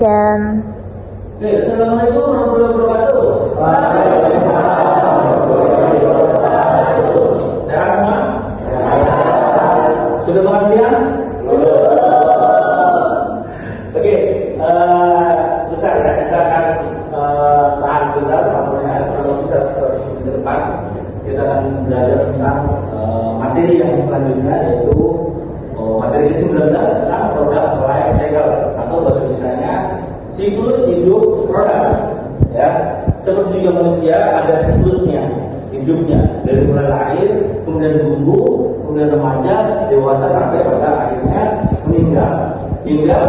Dan Assalamualaikum warahmatullahi wabarakatuh. Sehat semua? Sudah makan siang? Oke, sebentar ya, kita akan tahan sebentar. Kalau kita terus ke depan, kita akan belajar tentang materi yang selanjutnya, yaitu materi ke-19 tentang produk life cycle atau bahasa Indonesianya siklus hidup produk. Ya, seperti juga manusia ada siklusnya hidupnya, dari mulai lahir, kemudian tumbuh, kemudian remaja, dewasa sampai pada akhirnya meninggal. Hingga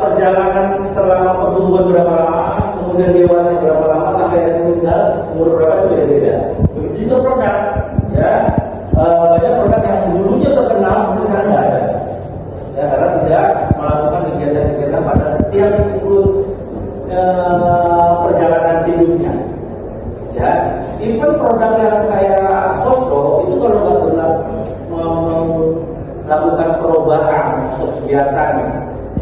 perjalanan selama pertumbuhan berapa lama, kemudian dewasa berapa lama sampai meninggal, umur berapa itu beda-beda. Begitu juga produk, ya. Banyak produk yang dulunya terkenal mungkin sekarang nggak ada, ya, karena tidak melakukan kegiatan-kegiatan pada setiap siklus perjalanan hidupnya. Ya, even produk yang kayak Sosro itu kalau nggak pernah melakukan perubahan atau kegiatan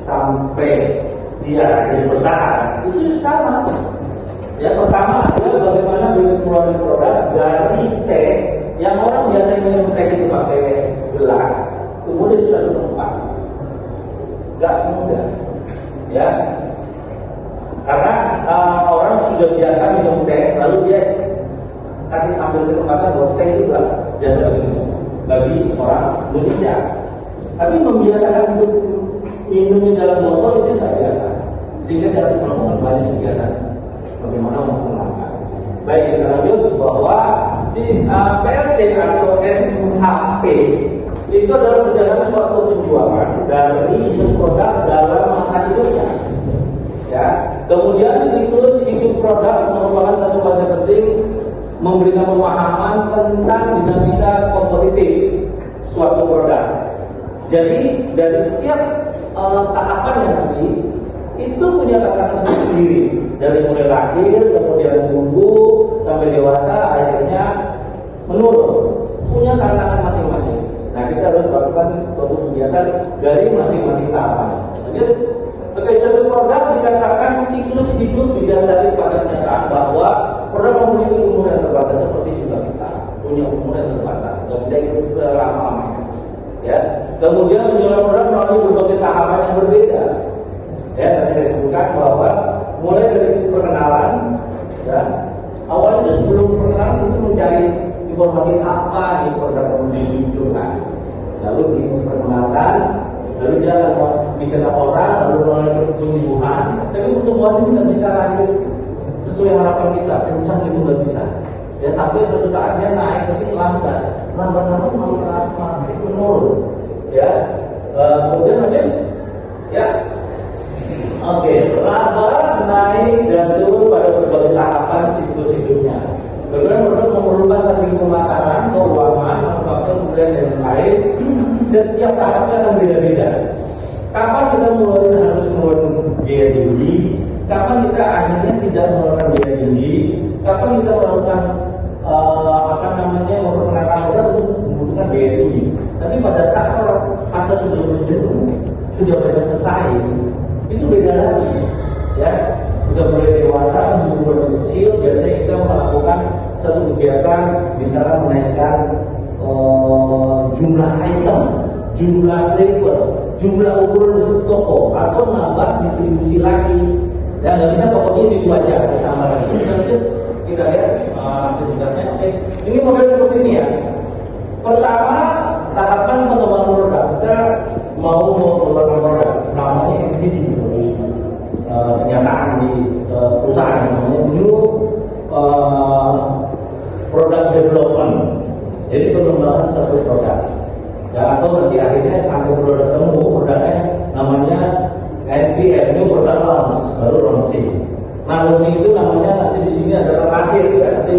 sampai dia jadi bertahan, itu sama. Ya, pertama adalah bagaimana mengeluarkan produk dari teh yang orang biasa minum teh itu pakai gelas, kemudian di satu tempat, nggak mudah, ya. Karena orang sudah biasa minum teh, lalu dia kasih ambil kesempatan bahwa teh itu nggak biasa bagi orang Indonesia. Tapi membiasakan untuk minumnya dalam botol itu nggak biasa, sehingga dia harus melakukan banyak kegiatan. Bagaimana menggunakan? Baik, kita lanjut bahwa si PLC atau SHP itu adalah perjalanan suatu penjualan dari suatu produk dalam masa hidupnya. Ya, kemudian siklus hidup produk merupakan satu konsep penting memberikan pemahaman tentang dinamika kompetitif suatu produk. Jadi dari setiap tahapan yang tadi itu punya tatanan sendiri, dari mulai lahir, kemudian tumbuh sampai dewasa, akhirnya menurun, punya tantangan masing-masing. Nah, kita harus lakukan suatu kegiatan dari masing-masing tahapan. Oke, suatu produk dikatakan siklus hidup didasari pada kenyataan bahwa produk memiliki umur yang terbatas seperti juga kita punya umur yang terbatas, nggak bisa hidup selama-lamanya. Ya, kemudian menjual produk melalui berbagai tahapan yang berbeda. Ya, tadi saya sebutkan bahwa mulai dari perkenalan, ya, awalnya itu sebelum perkenalan itu mencari informasi apa nih produk yang diluncurkan, lalu diperkenalkan, lalu dia akan dikenal orang, lalu melalui pertumbuhan. Tapi pertumbuhan ini nggak bisa lanjut sesuai harapan kita, kencang itu nggak bisa. Ya, sampai suatu saat dia naik tapi lambat malah menurun. Ya, kemudian lanjut, ya. Oke, pelan-pelan naik dan turun pada berbagai tahapan siklus hidupnya. Kemudian produk memerlukan strategi pemasaran, keuangan, manufaktur, kemudian dan lain. Setiap tahapnya akan beda-beda. Kapan kita harus mengeluarkan biaya tinggi? Kapan kita akhirnya tidak mengeluarkan biaya tinggi? Kapan kita melakukan memperkenalkan produk untuk membutuhkan biaya tinggi? Tapi pada saat pasar sudah menjenuh, sudah banyak pesaing, itu beda lagi, ya. Sudah mulai dewasa, umur kecil, biasanya kita melakukan satu kegiatan, misalnya menaikkan jumlah item, jumlah flavor, jumlah ukuran toko, atau nambah distribusi lagi. Dan nggak bisa tokonya itu aja, sama lagi. Kita lihat sebenarnya. Oke, ini model seperti ini ya. Pertama, tahapan pengembangan produk. Kita mau mengembangkan produk, namanya MPD, kenyataan di perusahaan namanya new product development. Jadi pengembangan satu produk. Ya, atau nanti akhirnya sampai produk temu, produknya namanya NPL, new product launch, baru launching. Nah, launching itu namanya nanti di sini adalah lahir, ya. Nanti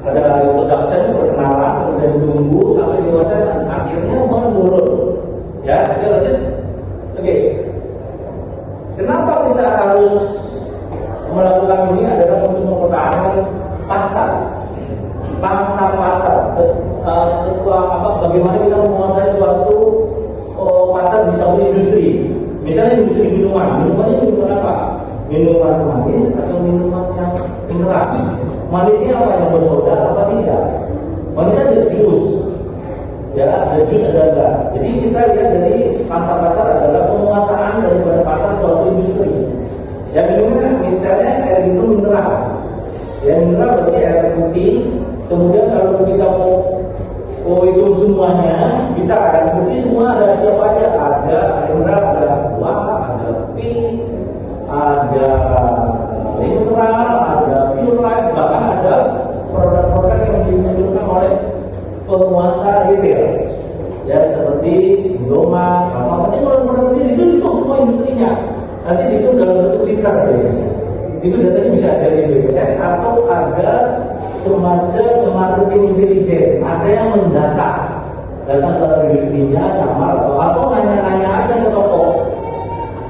ada introduction, perkenalan, kemudian tunggu sampai dewasa dan akhirnya menurun. Ya, kita lanjut. Oke. Kenapa kita harus melakukan ini adalah untuk mempertahankan pasar, pangsa pasar. Bagaimana kita menguasai suatu pasar bisa industri, Misalnya industri minumannya minuman apa? Minuman manis atau minuman yang mineral? Manisnya apa, yang bersoda apa tidak? Manisnya ada jus, ya ada jus ada enggak. Jadi kita lihat dari pangkal pasar adalah penguasaan daripada pasar suatu industri. Yang minuman misalnya air minum mineral, ya mineral berarti air putih. Kemudian kalau kita mau hitung semuanya, bisa air putih semua ada siapa aja? Ada air mineral, ada buah, ada pink, ada mineral, ada pure life, bahkan ada produk-produk yang dimunculkan oleh penguasa retail, ya seperti Indomaret, apa produk-produk ini itu semua industrinya. Nanti itu dalam bentuk liter biasanya. Itu datanya bisa dari BPS atau ada semacam marketing intelijen, ada yang mendata, datang ke industrinya, nyamar atau nanya-nanya aja ke toko.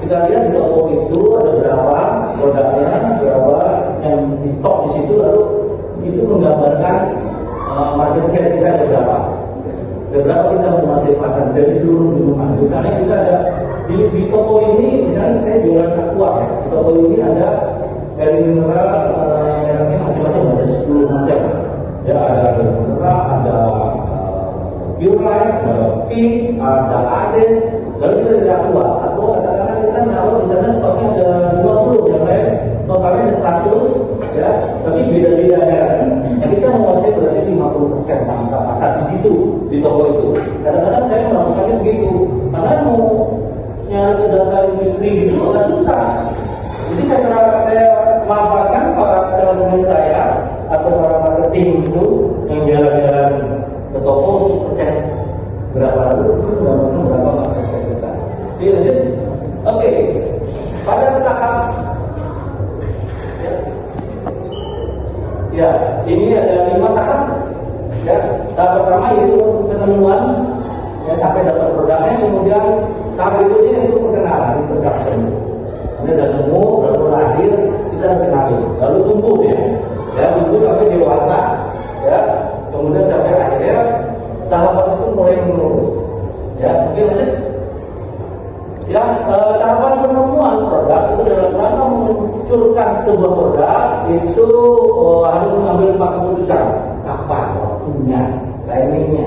Kita lihat di toko itu ada berapa produknya, berapa yang di stok di situ, lalu itu menggambarkan market share kita ada berapa. Berapa kita menguasai pasar dari seluruh minuman. Misalnya kita ada di toko ini, misalnya saya jualan aqua ya. Di toko ini ada air mineral, mereknya macam-macam, ada 10 macam. Ya ada air mineral, ada pure life, ada Fink, ada Ades. Lalu kita ada aqua. Aqua katakanlah kita naruh di sana stoknya ada 20, yang lain totalnya ada 100, ya. Tapi beda-beda daerah. Yang kita menguasai berarti 50% pangsa pasar di situ, di toko itu. Kadang-kadang saya melakukannya begitu, karena mau nyari data industri itu agak susah. Jadi saya manfaatkan para salesman saya atau para marketing itu yang jalan-jalan ke toko untuk cek berapa market share kita. Oke, lanjut. Oke, pada tahap ya, ini ada 5 tahap. Ya, tahap pertama yaitu ketemuan, ya sampai dapat produknya, kemudian tahap berikutnya itu perkenalan, introduction. Ini sudah nemu, lalu lahir, kita kenali, lalu tumbuh ya tumbuh sampai dewasa, ya, kemudian sampai akhirnya tahapan itu mulai menurun. Ya, mungkin lanjut. Ya, tahapan penemuan produk itu dalam rangka memunculkan sebuah produk itu harus mengambil 4 keputusan. Kapan waktunya, timingnya.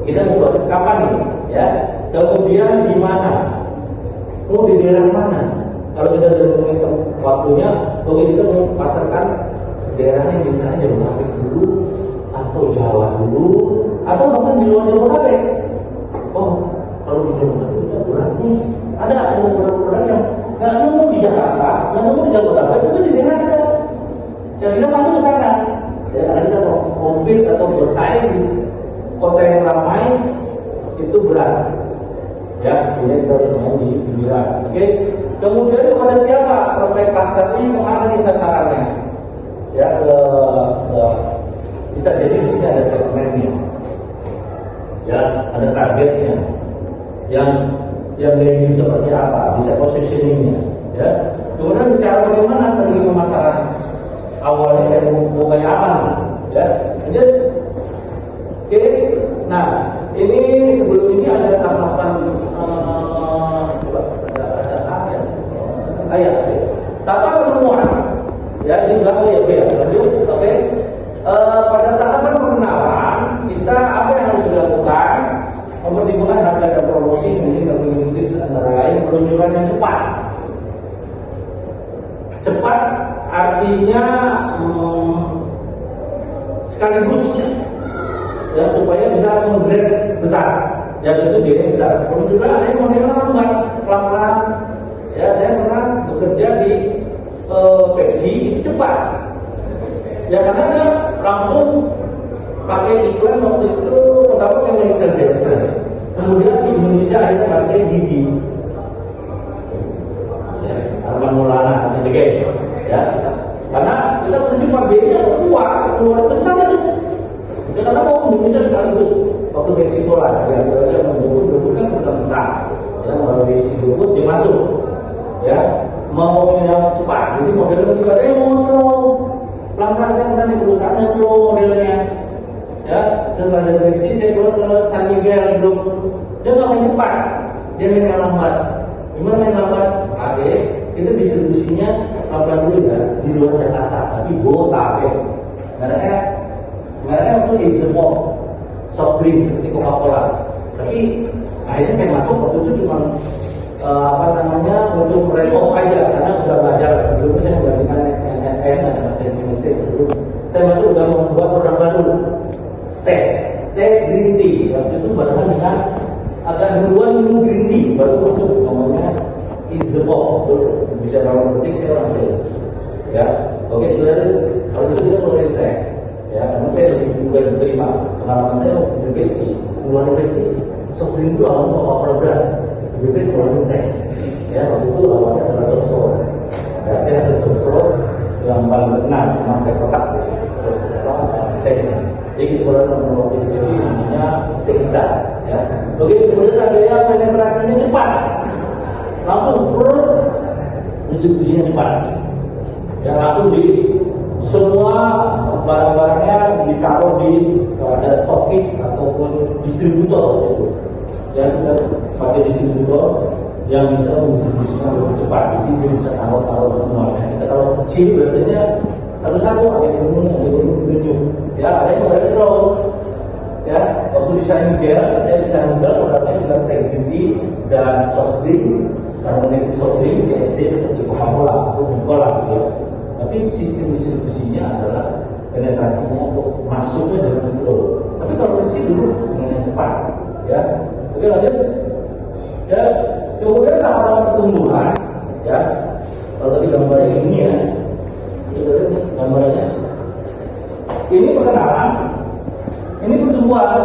Kita mau buat kapan nih, ya. Kemudian di mana? Mau di daerah mana? Kalau kita sudah menghitung waktunya, mungkin kita mau pasarkan daerahnya misalnya Jabodetabek dulu, atau Jawa dulu, atau bahkan di luar Jabodetabek. Oh, kalau di Jabodetabek kita berarti ada produk-produk yang nggak nemu di Jakarta, nggak nemu di Jabodetabek, itu di daerah kita. Ya kita masuk ke sana. Ya karena kita mau kompet atau bersaing di kota yang ramai itu berat. Ya, jadi kita harus main di pinggiran. Oke. Kemudian kepada siapa prospek pasarnya, kemana nih sasarannya? Ya, bisa jadi di sini ada segmennya. Ya, ada targetnya. Yang ingin seperti apa, bisa positioningnya. Ya. Kemudian bicara bagaimana strategi pemasaran. Awalnya saya mau kayak apa nih? Ya, lanjut. Oke. Nah, ini sebelum ini ada tahapan ayat. Tahapan penemuan. Ya, ini belakang ya, lanjut. Oke. Pada tahapan pengenalan, kita apa yang harus dilakukan? Mempertimbangkan harga dan promosi, mungkin dalam Inggris antara lain peluncuran yang cepat. Cepat artinya sekaligus, ya supaya bisa menggrade besar. Ya tentu dia besar. Kemudian juga ada yang modelnya lambat, pelan-pelan. Ya saya pernah bekerja di Pepsi itu cepat. Ya karena dia langsung pakai iklan waktu itu pertama yang Michael Jackson. Kemudian di Indonesia akhirnya pakai Gigi. Ya, Arman Maulana ini gitu. Ya. Karena kita berjumpa B-nya keluar besar itu. Ya karena mau Indonesia sekaligus waktu Pepsi Cola ya dia menjemput kan besar. Ya melalui jemput dia masuk. Ya mau yang cepat. Jadi modelnya kita ada yang mau slow. Pelan-pelan saya pernah di perusahaan yang slow modelnya. Ya, setelah dari Pepsi saya keluar ke San Miguel belum, dia nggak main cepat, dia main lambat. Gimana yang lambat? Oke, itu distribusinya lambat dulu ya di luar Jakarta, tapi Botabek. Mereka itu Ismo, soft drink seperti Coca-Cola. Tapi akhirnya saya masuk waktu itu cuma untuk rekop aja karena udah belajar sebelumnya saya membandingkan NSN dan MT sebelum saya masuk udah membuat produk baru teh green tea. Waktu itu barengan dengan agak duluan minum green tea baru masuk namanya Izepop. Bisa kalau penting saya orang sales ya. Oke, kalau itu kita mulai teh ya, karena saya juga diterima pengalaman saya di Pepsi, keluar Pepsi soft drink itu awalnya apa berat juga keluarin teh ya. Waktu itu awalnya adalah sosro ya, teh ada sosro yang paling terkenal memang teh kotak sosro teh. Jadi kita keluarin waktu itu namanya teh hitam ya. Oke, kemudian ada yang penetrasinya cepat, langsung distribusinya cepat ya, langsung di semua barang-barangnya ditaruh di ada stokis ataupun distributor gitu. Ya, kita pakai distributor yang bisa mendistribusikan lebih cepat, jadi dia bisa taruh semuanya. Kita kalau kecil biasanya satu-satu ada yang tunjuk ya, ada yang ada slow ya. Waktu di Sanugel, saya di Sanugel produknya juga teh green dan soft drink, karbonated soft drink CSD seperti Coca-Cola atau Coca-Cola gitu ya. Tapi sistem distribusinya adalah penetrasinya untuk masuknya dengan slow. Tapi kalau di sini dulu dengan cepat ya. Oke, lanjut ya. Kemudian tahapan pertumbuhan ya. Kalau tadi gambarnya ini ya, ini gambarnya. Ini perkenalan, ini pertumbuhan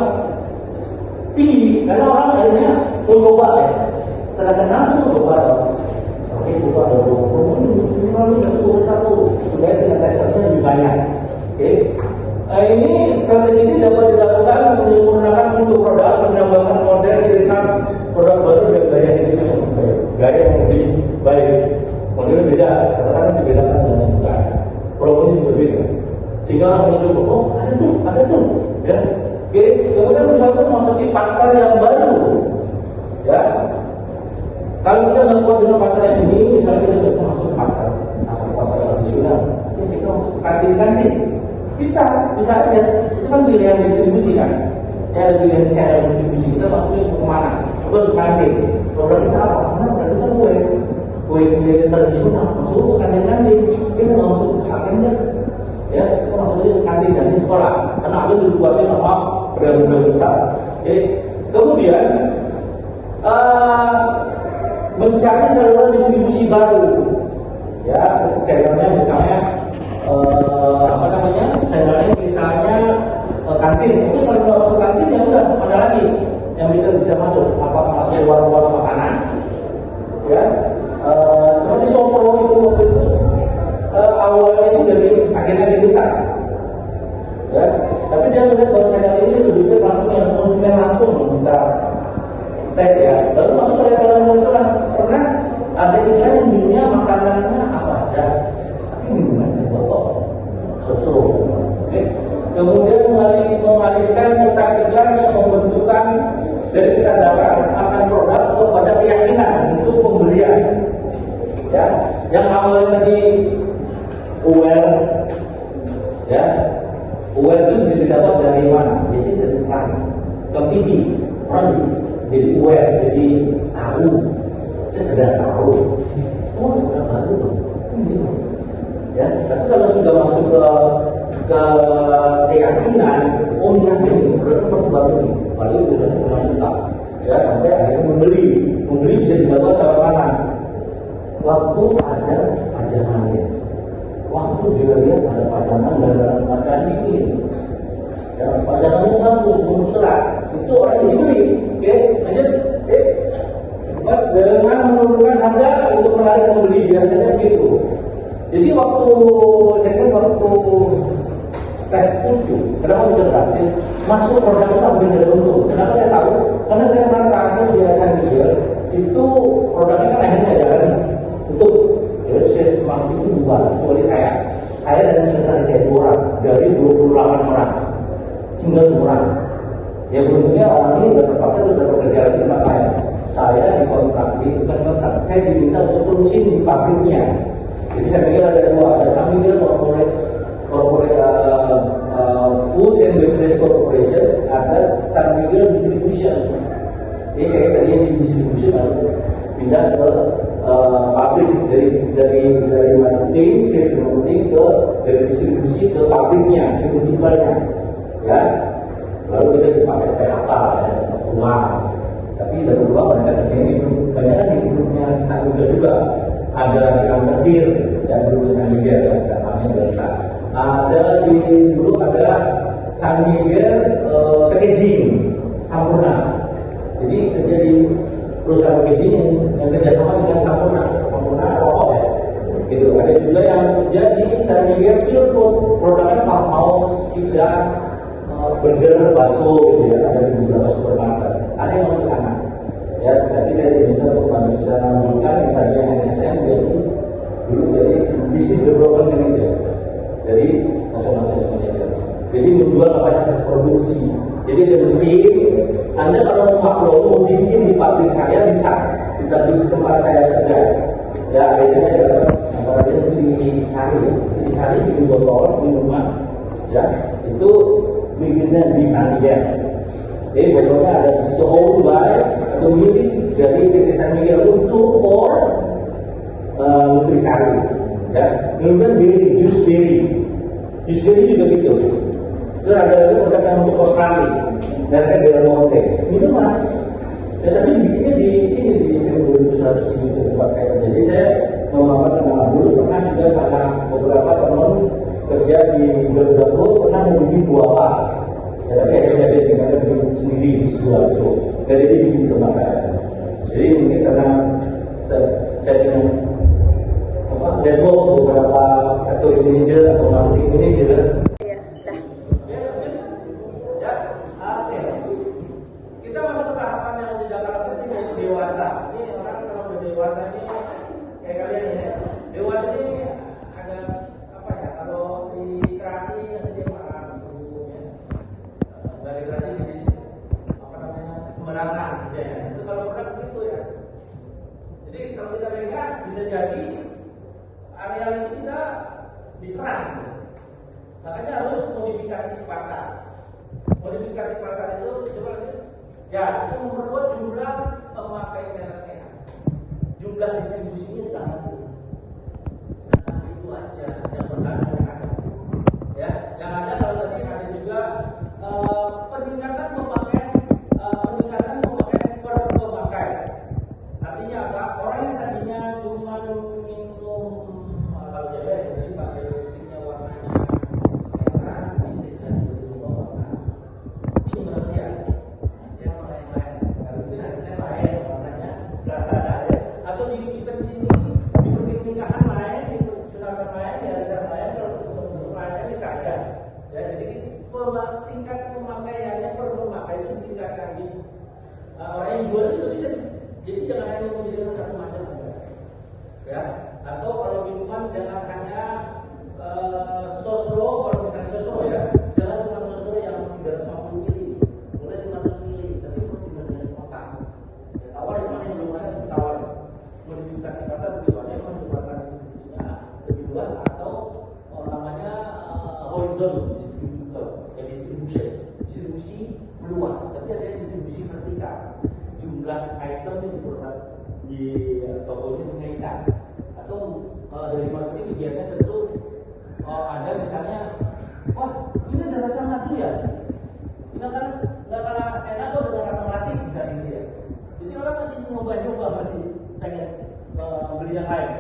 tinggi karena orang akhirnya mau coba ya. Sedangkan nanti mau coba dong. Oke, coba dong. Ini satu supaya dengan testernya lebih banyak. Oke. Ini strategi ini dapat dilakukan menggunakan untuk produk, menambahkan model ciri khas produk baru dan gaya hidup yang baik. Gaya yang lebih baik. Modelnya beda, katakan dibedakan dengan bukan. Produknya berbeda. Sehingga orang yang coba, oh ada tuh, ya. Oke, kemudian misalnya memasuki pasar yang baru, ya. Kalau kita nggak kuat dengan pasar yang ini, misalnya kita nggak bisa masuk ke pasar tradisional, ya kita masuk ke kantin. Bisa aja. Itu kan pilihan distribusi kan. Ya, pilihan cara distribusi kita masuknya ke mana? Ke kantin. Produk kita apa? Produk kita kue tradisional masuk ke kantin. Kita nggak masuk ke kantin. Ya, kita masuknya ke kantin dan di sekolah. Karena ada dikuasai sama brand-brand besar. Oke. Kemudian mencari saluran distribusi baru. Ya, channelnya misalnya channelnya misalnya kantin. Tapi kalau nggak masuk kantin ya udah ada lagi yang bisa masuk. Apakah masuk warung-warung makanan? Ya, seperti Sopro itu waktu itu awalnya itu dari agen-agen besar. Ya, tapi dia melihat bahwa channel ini lebih langsung yang konsumen langsung bisa tes ya. Lalu masuk ke restoran pernah ada iklan yang dunia makanannya apa aja, tapi minumannya botol. Oke. Kemudian mengalihkan pesan iklan yang membentukkan dari kesadaran akan produk kepada keyakinan untuk pembelian. Ya, yang awalnya tadi aware, ya, aware itu bisa didapat dari mana? Biasanya dari iklan, ke TV, orang jadi aware, jadi tahu, sekedar tahu. Oh, udah baru tuh. Ya, tapi kalau sudah masuk ke keyakinan, oh yakin, berarti pasti baru nih. Paling biasanya pernah bisa, ya, sampai akhirnya membeli bisa dilakukan cara mana? Waktu ada pajangannya, waktu dia lihat ada pajangan dan pajangan ini, ya, pajangannya satu sebelum telat, itu orang yang dibeli, oke, lanjut, dengan menurunkan harga untuk menarik pembeli biasanya gitu. Jadi waktu teh pucu, kenapa bisa berhasil? Masuk produk itu hampir tidak untung. Kenapa saya tahu? Karena saya merasakan biasanya juga itu produknya kan akhirnya jalan untuk saya semangat itu buat kecuali saya dan sekretaris saya 2 orang dari 28 orang tinggal 2 orang. Ya beruntungnya orang ini sudah terpakai sudah bekerja di tempat lain. saya dikontrak, bukan kontrak, saya diminta untuk terusin di pabriknya. Jadi saya pikir ada dua, ada Samigel Corporate Food and Beverage Corporation, ada Samigel Distribution. Jadi saya tadi di distribution lalu pindah ke pabrik dari marketing, sales marketing dari distribusi ke pabriknya, ke municipalnya, ya. Lalu kita dipakai PHK, ya, uang. Tapi dari uang mereka terjadi banyak di grupnya Samigel juga. Ada di Ampetir, ya dulu Samigel, namanya Delta. Ada dulu ada Samigel Packaging Sampurna. Jadi kerja di perusahaan packaging yang kerjasama dengan Sampurna rokok ya. Gitu. Ada juga yang kerja di Samigel Pure Food, produknya farmhouse, pizza, burger, bakso gitu ya. Ada di beberapa supermarket. Ada yang mau ke sana. Ya, tapi saya diminta untuk bisa menunjukkan yang tadinya NSM jadi dulu jadi business development manager, jadi national sales manager. Jadi menjual kapasitas produksi. Jadi ada mesin. Anda kalau mau bikin di pabrik saya bisa, kita di tempat saya kerja. Ya, akhirnya saya dapat apa namanya di Sari bikin botol minuman. Ya, itu bikinnya di Samigel. Jadi botolnya ada di situ owned by atau milik dari PT Samigel untuk for nutrisari. Ya, kemudian jus berry juga gitu. Terus ada produk yang untuk Australia, mereka Del Monte minuman. Ya, tapi dibikinnya di sini di 2100 di tempat saya. Jadi saya memaparkan nama dulu pernah juga sama beberapa teman kerja di Garuda pernah membimbing buah. Ya, tapi saya tinggal sendiri di sebuah itu. Jadi ini bikin rumah saya. Jadi mungkin karena saya dengan network beberapa factory manager atau marketing manager. Kita masuk ke tahapan yang di Jakarta ini masih dewasa. Ini orang kalau udah dewasa ini kayak kalian ya. Dewasa ini ada apa ya? Kalau di kreasi nanti dia marah gitu ya. Dari kreasi jadi apa namanya sembarangan gitu ya. Itu kalau produk begitu ya. Jadi kalau kita pegang bisa jadi areal itu kita diserang. Makanya harus modifikasi pasar. Modifikasi pasar itu coba lihat. Ya, itu memperkuat jumlah pemakai internetnya, jumlah distribusinya tambah. Nah, itu aja yang berkaitan dengan ya, yang ada kalau tadi ada juga peningkatan pemakai per pemakai. Artinya apa? Orang yang tadinya cuma minum kalau jadi pakai listriknya warnanya merah, ini sudah berubah warna. Ini berarti ya. Atau di event sini, di pernikahan lain, di sunatan lain, di arisan lain, kalau untuk lainnya bisa aja. Ya, jadi tingkat pemakaiannya per pemakai itu ditingkatkan gitu. Orang yang jual itu bisa, jadi jangan hanya memilih satu macam saja. Ya, atau kalau minuman jangan hanya sosro, kalau misalnya sosro ya, jangan cuma sosro yang 350 ml, mulai 500 ml, tapi perlu dibandingkan kotak. Ya, tawar yang mana yang belum ada tawar. Modifikasi pasar tujuannya menyebabkan distribusinya lebih luas atau namanya horizontal distribusi meluas. Tapi ada yang distribusi vertikal. Jumlah item yang diproduksi di toko ini meningkat. Atau dari marketing biasanya tentu ada misalnya, wah ini ada rasa madu ya. Nggak kalah enak kok dengan rasa mati misalnya gitu ya. Jadi orang masih nyoba-nyoba masih pengen beli yang lain.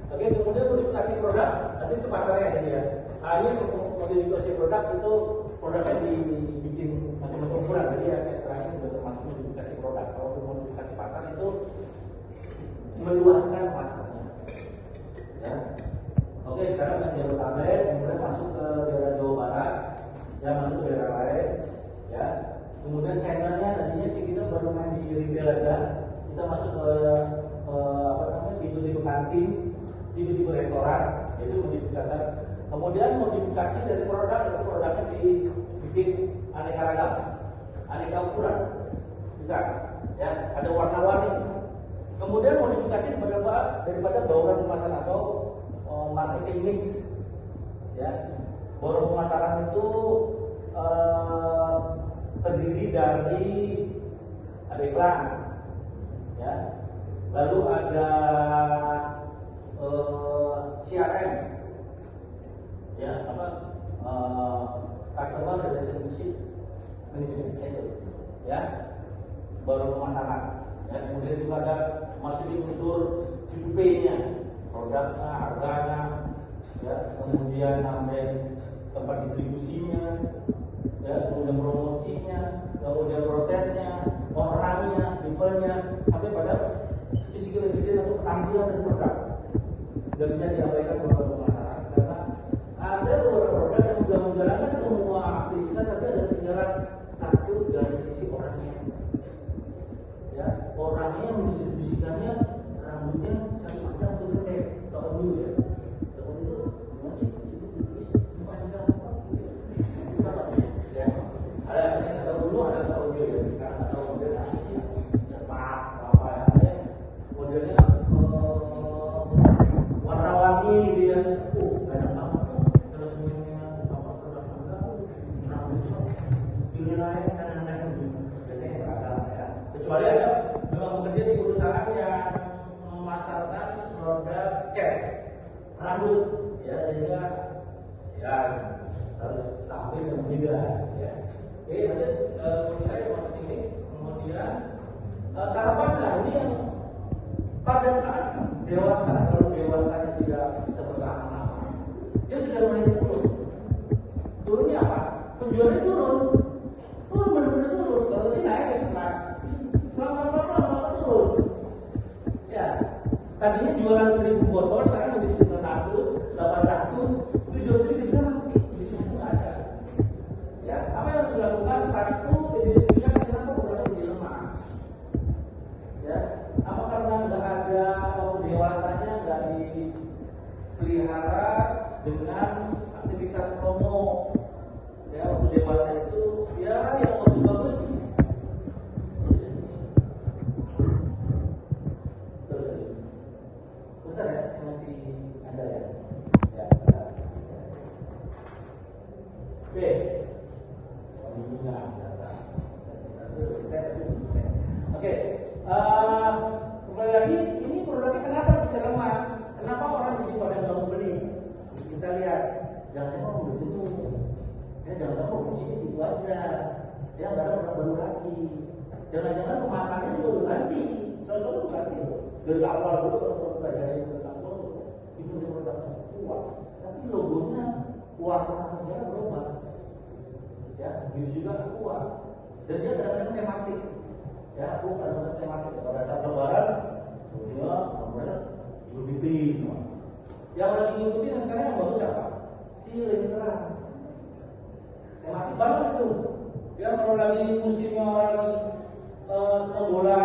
Oke, kemudian modifikasi produk, nanti itu pasarnya ada ya. Ini modifikasi produk itu produknya dibikin macam-macam ukuran. Jadi ya terakhir juga termasuk modifikasi produk. Kalau modifikasi pasar itu meluaskan pasarnya. Ya. Oke, sekarang yang Jabodetabek, kemudian masuk ke daerah Jawa Barat, ya masuk ke daerah lain, ya. Kemudian channelnya tadinya kita baru main di retail aja, kita masuk ke tipe-tipe kantin, tipe-tipe restoran, itu modifikasi. Kemudian modifikasi dari produk itu produknya dibikin aneka ragam, aneka ukuran, bisa ya, ada warna-warni. Kemudian modifikasi daripada bauran pemasaran atau marketing mix, ya. Bauran pemasaran itu terdiri dari ada iklan, ya, lalu ada CRM, ya, customer relationship management, ya, baru pemasaran, ya, kemudian juga ada masuk di unsur 7P-nya, produknya, harganya, ya, kemudian sampai tempat distribusinya, ya, kemudian promosinya, kemudian prosesnya, orangnya, people-nya, sampai pada physical evidence atau tampilan dari produk. Tidak bisa diabaikan beberapa pemasaran karena ada beberapa produk yang sudah menjalankan semua aktivitas, tapi ada ketinggalan satu dari sisi orangnya. Ya, orangnya yang mendistribusikannya rambutnya satu panjang atau pendek, tahun dulu ya. Tahun itu masih tipis panjang apa gitu. Ya, ada yang tahu dulu, ada yang tahu dia ya. Sekarang tahu modelnya cepat apa ya. Modelnya warna-warni dia, banyak banget. Terus semuanya apa produk-produk rambutnya pilihan kanan-kanan biasanya seragam ya. Kecuali ada memang bekerja di perusahaan yang memasarkan produk cat rambut, ya, sehingga ya harus tampil dan berbeda, ya. Oke, nanti kemudian ada marketing mix, kemudian tahap pandang ini yang pada saat dewasa, kalau dewasanya tidak bisa bertahan lama, dia sudah mulai turun. Turunnya apa? Penjualannya turun benar-benar turun. Kalau tadi naik ya naik, lama-lama turun. Ya, tadinya jualan 1000 botol, sekarang menjadi 900, 800, itu jual bisa mati, di sini nggak ada. Ya, apa yang harus dilakukan? Satu, identifikasi kenapa produknya jadi lemah. Ya, apa karena nggak ada dewasanya nggak dipelihara dengan aktivitas promo. Ya, waktu dewasa itu ya yang bagus-bagus. Bentar ya, masih ada ya. Ya, bentar. Oke. Oke. Kembali lagi, ini produknya kenapa bisa lemah? Kenapa orang jadi pada nggak mau beli? Kita lihat, jangan-jangan udah jenuh, ya, jangan-jangan produksinya gitu aja, ya, nggak ada produk baru lagi, jangan-jangan kemasannya juga udah ganti, soalnya udah ganti dari awal dulu kalau produk dari kantor itu dia produk kuat, tapi logonya warna-warnanya berubah, ya, gitu juga kuat, dan dia kadang-kadang tematik. Ya, aku kadang-kadang tematik pada saat lebaran, dia namanya Idul Fitri semua. Yang lagi ngikutin yang sekarang yang bagus apa? Si Lentera. Tematik banget itu. Ya, kalau lagi musimnya orang lagi senang bola,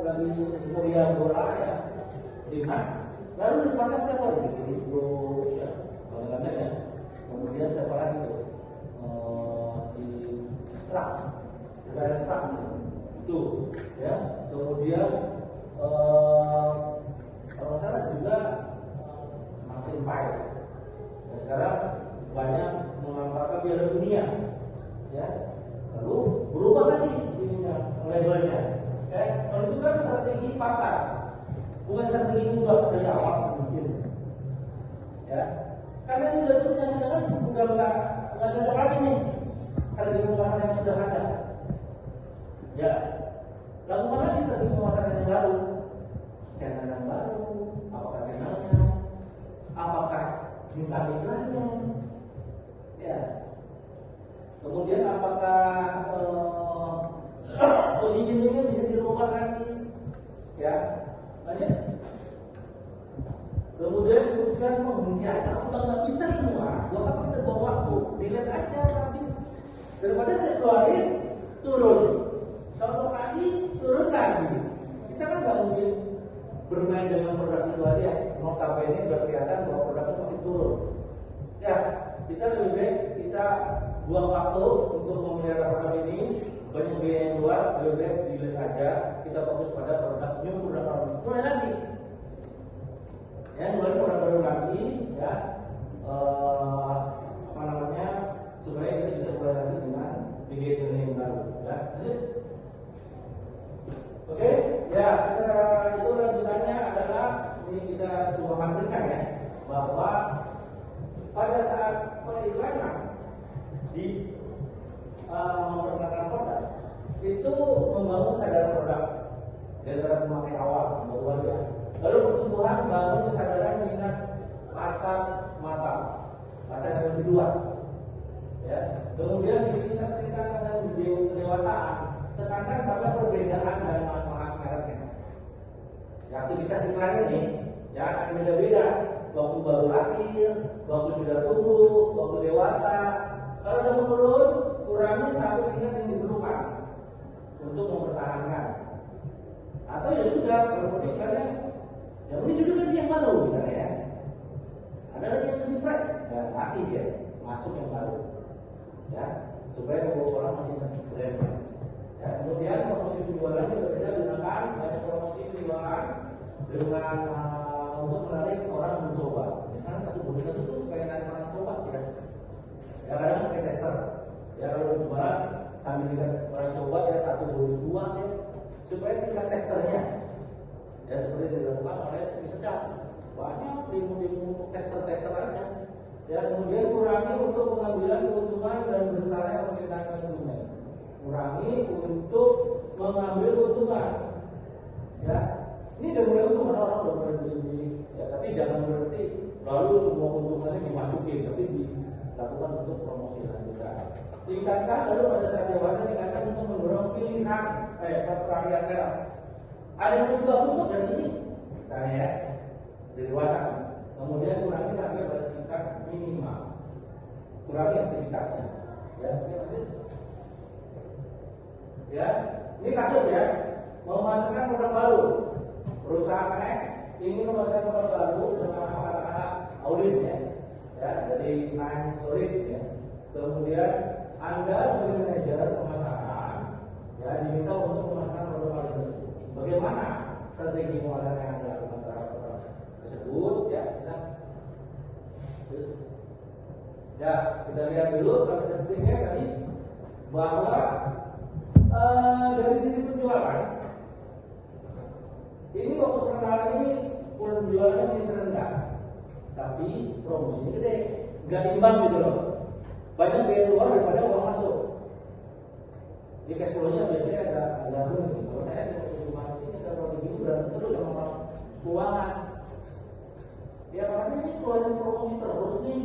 lagi euforia bola ya, timnas. Lalu dipasang siapa lagi? Itu ya, kadang-kadang ya. Kemudian siapa lagi tuh? Si Strak, ada Strak itu, ya. Kemudian kalau salah juga Martin Pais. Ya, sekarang banyak memanfaatkan Piala Dunia, ya. Lalu berubah lagi ininya, labelnya. Kalau itu kan strategi pasar, bukan strategi mudah dari awal mungkin. Ya, karena ini udah turun, jangan-jangan udah nggak cocok lagi nih strategi pemasaran yang sudah ada. Ya, lakukan lagi strategi pemasaran yang baru, channel yang baru, apakah channelnya, apakah bintang iklannya, ya. Kemudian apakah positioningnya bisa dirubah lagi, ya, banyak. Kemudian kemudian menghentikan, kalau nggak bisa semua, buat apa kita buang waktu, dilihat aja habis. Daripada saya keluarin turun, contoh lagi turun lagi. Kita kan nggak mungkin bermain dengan produk itu aja. Notabene udah kelihatan bahwa produknya makin turun. Ya, kita lebih baik kita buang waktu untuk memelihara produk ini, banyak biaya yang luar, lebih baik dilihat aja, kita fokus pada produk new, produk mulai lagi. Ya, mulai produk baru lagi, ya, apa namanya, supaya kita bisa mulai lagi dengan behavior yang baru, ya. Oke, ya, secara itu lanjutannya adalah ini kita coba pastikan ya, bahwa pada saat periklanan di memperkenalkan produk itu membangun kesadaran produk dari pemakai awal yang luar biasa. Lalu pertumbuhan bangun kesadaran minat pasar massal, pasar yang lebih luas. Ya. Kemudian di sini kita dengan kedewasaan, tekankan pada perbedaan dan manfaat mereknya. Ya, aktivitas iklan ini ya akan beda-beda. Waktu baru lahir, waktu sudah tumbuh, waktu dewasa. Kalau sudah menurun, kurangi sampai tingkat yang diperlukan untuk mempertahankan. Atau ya sudah, kalau iklannya yang ini sudah ganti yang baru misalnya ya. Ada lagi yang lebih fresh, ya, mati dia, masuk yang baru. Ya, supaya orang masih brand. Ya, kemudian promosi penjualannya berbeda, gunakan banyak promosi penjualan dengan untuk menarik orang mencoba. Misalnya satu bonus itu supaya narik orang coba sih kan. Ya kadang pakai tester. Ya kalau jualan sambil kita orang coba ya satu bonus dua ya, supaya tingkat testernya ya seperti dilakukan oleh cerdas. Banyak demo tester aja. Ya kemudian kurangi untuk pengambilan keuntungan dan besarnya permintaan konsumen. Kurangi untuk mengambil keuntungan. Ya, ini udah mulai untung, orang udah mulai beli. Ya, tapi jangan berarti lalu semua keuntungannya dimasukin, tapi dilakukan untuk promosi lanjutan. Tingkatkan lalu pada saat dewasa tingkatkan untuk mendorong pilihan peralihan merek. Ada yang lebih bagus kok dari ini, misalnya ya, dari dewasa. Kemudian kurangi sampai pada tingkat minimal. Kurangi aktivitasnya. Ya, ya, ini kasus ya, memasarkan produk baru. Perusahaan X ingin memasarkan produk baru dengan anak-anak audit ya, dari Nine Solid ya. Kemudian Anda sebagai manajer pemasaran ya diminta untuk memasarkan produk baru tersebut. Bagaimana strategi pemasaran yang Anda lakukan terhadap produk tersebut? Kita lihat dulu karakteristiknya tadi bahwa dari sisi penjualan ini waktu perkenalan ini penjualannya bisa rendah, tapi promosinya gede, nggak imbang gitu loh. Banyak biaya luar daripada uang masuk. Di cash flow-nya biasanya ada rugi. Kalau saya di rumah ini ada rugi berarti terus yang mau keuangan. Ya makanya sih keluarin promosi terus nih.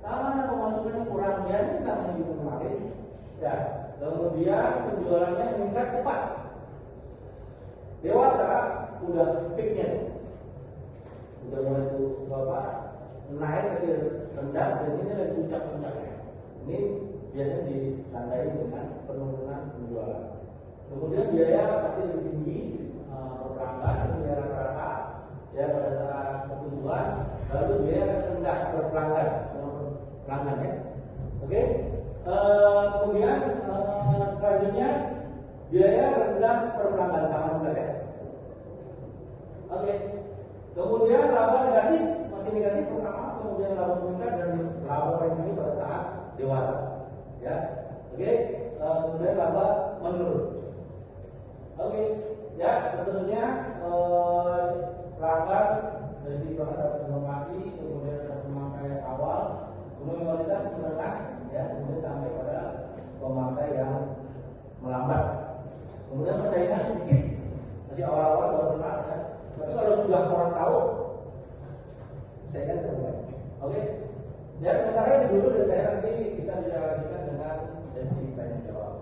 Karena pemasukannya kurang ya ini namanya juga kemarin. Ya. Kemudian penjualannya meningkat cepat. Dewasa udah peaknya, udah mulai tuh naik tapi rendah dan ini lagi puncak-puncaknya. Ini biasanya ditandai dengan penurunan penjualan. Kemudian biaya pasti lebih tinggi per biaya rata-rata ya pada saat pertumbuhan, lalu biaya rendah per pelanggan ya. Oke. Kemudian selanjutnya biaya rendah per pelanggan sama juga ya. Oke. Kemudian laba negatif masih negatif pertama, kemudian laba meningkat dan laba ini pada saat dewasa. Ya. Oke. Kemudian laba menurun. Oke. Ya, seterusnya pelanggan dari sisi pelanggan dapat informasi, kemudian ada pemakai awal, kemudian kualitas menengah, ya, kemudian sampai pada pemakai yang melambat. Kemudian persaingan sedikit, masih awal-awal baru kenal ya. Tapi kalau sudah orang tahu, saya kan terbuat. Oke. Ya sementara ini dulu dan saya nanti kita bisa lanjutkan dengan sesi tanya jawab.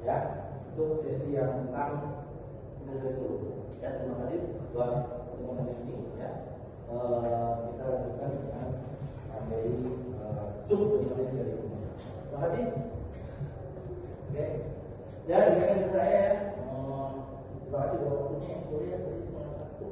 Ya, untuk sesi yang tentang itu. Ya, terima kasih buat teman-teman ini. Ya, kita lanjutkan dengan materi sub dari ini. Terima kasih. Oke. Ya, demikian saya ya. Terima kasih buat waktunya. Sorry ya, tadi cuma satu.